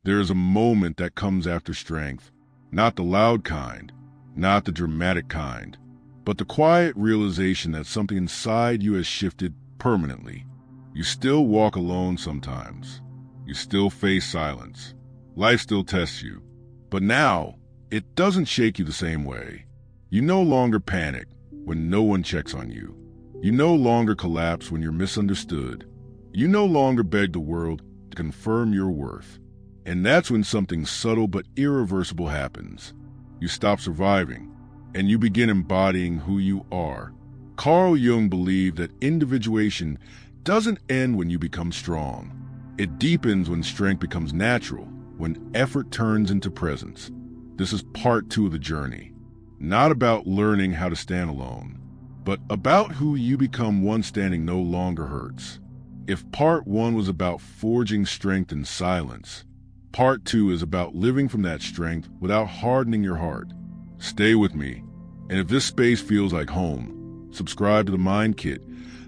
There is a moment that comes after strength, not the loud kind, not the dramatic kind, but the quiet realization that something inside you has shifted permanently. You still walk alone sometimes. You still face silence. Life still tests you. But now, it doesn't shake you the same way. You no longer panic when no one checks on you. You no longer collapse when you're misunderstood. You no longer beg the world to confirm your worth. And that's when something subtle but irreversible happens. You stop surviving, and you begin embodying who you are. Carl Jung believed that individuation doesn't end when you become strong. It deepens when strength becomes natural, when effort turns into presence. This is part 2 of the journey. Not about learning how to stand alone, but about who you become once standing no longer hurts. If part 1 was about forging strength in silence, part 2 is about living from that strength without hardening your heart. Stay with me, and if this space feels like home, subscribe to the Mind Kit.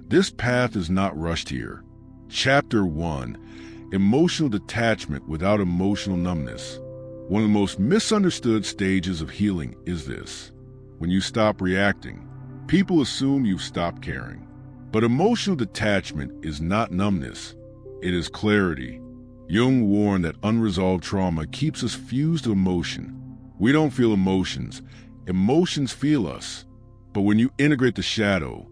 This path is not rushed here. Chapter 1, Emotional Detachment Without Emotional Numbness. One of the most misunderstood stages of healing is this. When you stop reacting, people assume you've stopped caring. But emotional detachment is not numbness. It is clarity. Jung warned that unresolved trauma keeps us fused to emotion. We don't feel emotions. Emotions feel us. But when you integrate the shadow,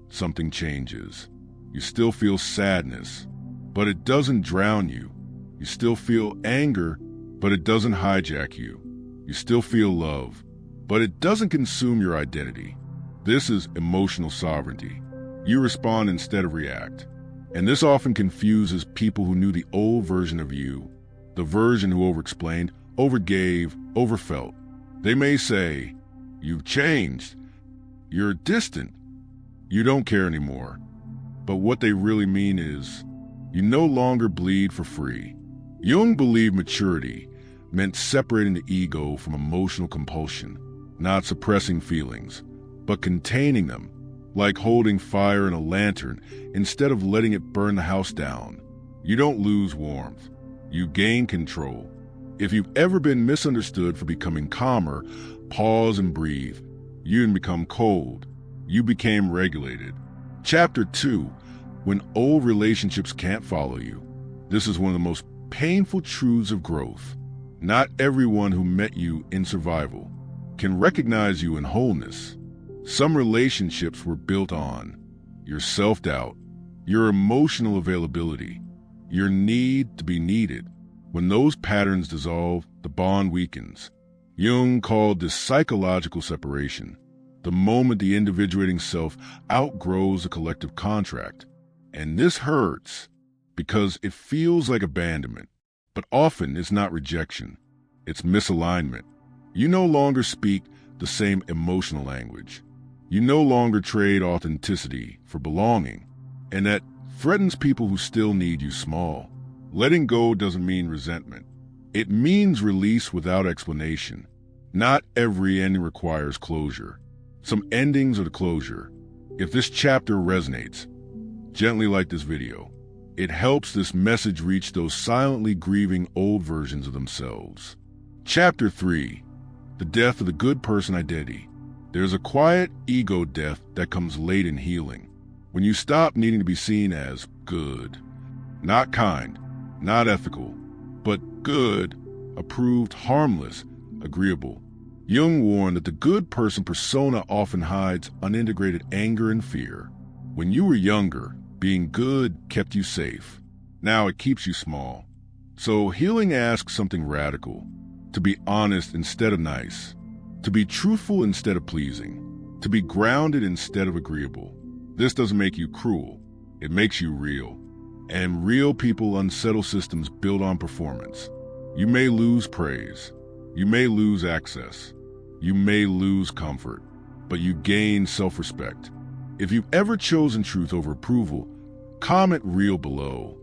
something changes. You still feel sadness, but it doesn't drown you. You still feel anger, but it doesn't hijack you. You still feel love, but it doesn't consume your identity. This is emotional sovereignty. You respond instead of react. And this often confuses people who knew the old version of you, the version who overexplained, overgave, overfelt. They may say, "You've changed. You're distant. You don't care anymore." But what they really mean is, you no longer bleed for free. Jung believed maturity meant separating the ego from emotional compulsion, not suppressing feelings, but containing them, like holding fire in a lantern instead of letting it burn the house down. You don't lose warmth. You gain control. If you've ever been misunderstood for becoming calmer, pause and breathe. You didn't become cold. You became regulated. Chapter 2, When Old Relationships Can't Follow You. This is one of the most painful truths of growth. Not everyone who met you in survival can recognize you in wholeness. Some relationships were built on your self-doubt, your emotional availability, your need to be needed. When those patterns dissolve, the bond weakens. Jung called this psychological separation, the moment the individuating self outgrows the collective contract. And this hurts because it feels like abandonment, but often it's not rejection, it's misalignment. You no longer speak the same emotional language. You no longer trade authenticity for belonging, and that threatens people who still need you small. Letting go doesn't mean resentment. It means release without explanation. Not every ending requires closure. Some endings are the closure. If this chapter resonates, gently like this video. It helps this message reach those silently grieving old versions of themselves. Chapter 3, The Death of the Good Person Identity. There's a quiet ego death that comes late in healing. When you stop needing to be seen as good. Not kind, not ethical, but good, approved, harmless, agreeable. Jung warned that the good person persona often hides unintegrated anger and fear. When you were younger, being good kept you safe. Now it keeps you small. So healing asks something radical. To be honest instead of nice. To be truthful instead of pleasing. To be grounded instead of agreeable. This doesn't make you cruel. It makes you real. And real people unsettle systems built on performance. You may lose praise. You may lose access. You may lose comfort. But you gain self-respect. If you've ever chosen truth over approval, comment real below.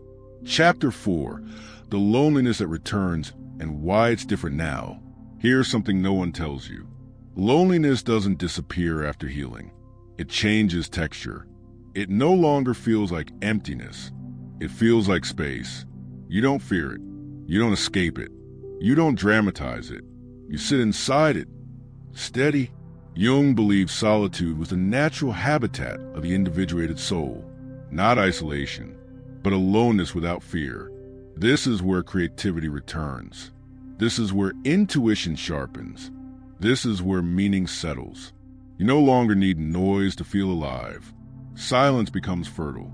Chapter 4, The Loneliness That Returns and Why It's Different Now. Here's something no one tells you. Loneliness doesn't disappear after healing. It changes texture. It no longer feels like emptiness. It feels like space. You don't fear it. You don't escape it. You don't dramatize it. You sit inside it, steady. Jung believed solitude was the natural habitat of the individuated soul, not isolation, but aloneness without fear. This is where creativity returns. This is where intuition sharpens. This is where meaning settles. You no longer need noise to feel alive. Silence becomes fertile.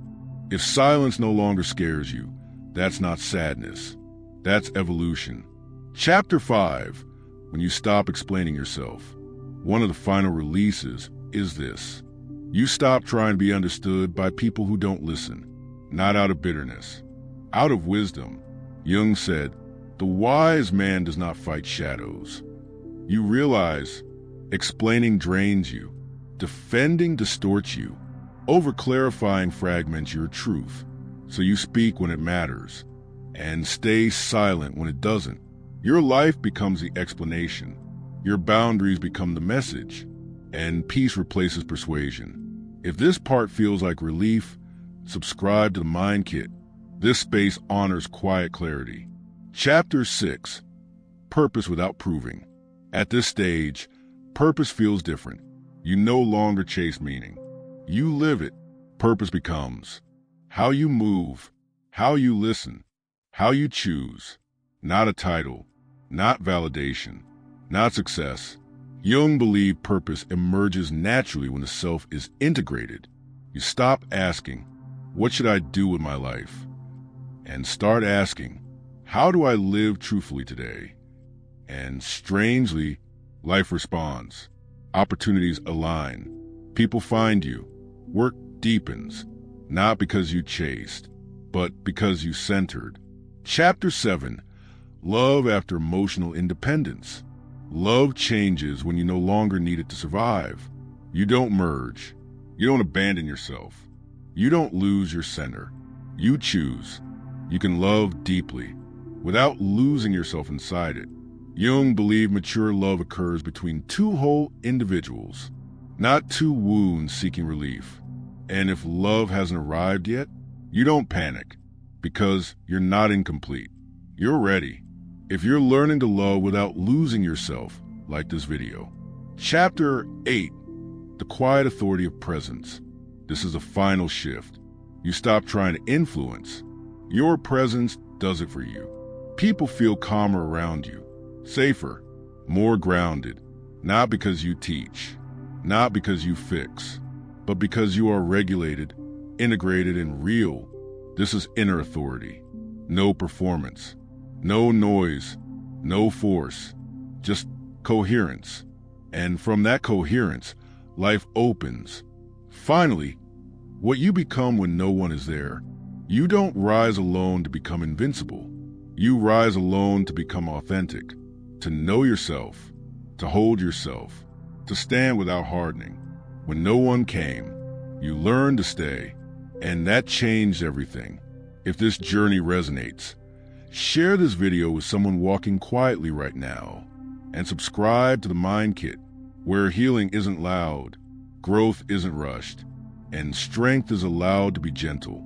If silence no longer scares you, that's not sadness. That's evolution. Chapter 5. When you stop explaining yourself. One of the final releases is this. You stop trying to be understood by people who don't listen, not out of bitterness, out of wisdom. Jung said, the wise man does not fight shadows. You realize explaining drains you, defending distorts you, over-clarifying fragments your truth, so you speak when it matters and stay silent when it doesn't. Your life becomes the explanation. Your boundaries become the message, and peace replaces persuasion. If this part feels like relief, subscribe to the Mind Kit. This space honors quiet clarity. Chapter 6. Purpose without proving. At this stage, purpose feels different. You no longer chase meaning. You live it. Purpose becomes how you move, how you listen, how you choose. Not a title, not validation, not success. Jung believed purpose emerges naturally when the self is integrated. You stop asking, what should I do with my life? And start asking, how do I live truthfully today? And strangely, life responds. Opportunities align. People find you. Work deepens, not because you chased, but because you centered. Chapter 7. Love after emotional independence. Love changes when you no longer need it to survive. You don't merge. You don't abandon yourself. You don't lose your center. You choose. You can love deeply without losing yourself inside it. Jung believed mature love occurs between two whole individuals, not two wounds seeking relief. And if love hasn't arrived yet, you don't panic because you're not incomplete. You're ready. If you're learning to love without losing yourself, like this video. Chapter 8. The quiet authority of presence. This is a final shift. You stop trying to influence. Your presence does it for you. People feel calmer around you, safer, more grounded, not because you teach, not because you fix, but because you are regulated, integrated, and real. This is inner authority. No performance, no noise, no force, just coherence. And from that coherence, life opens. Finally, what you become when no one is there. You don't rise alone to become invincible. You rise alone to become authentic, to know yourself, to hold yourself, to stand without hardening. When no one came, you learned to stay, and that changed everything. If this journey resonates, share this video with someone walking quietly right now, and subscribe to the Mind Kit, where healing isn't loud, growth isn't rushed, and strength is allowed to be gentle.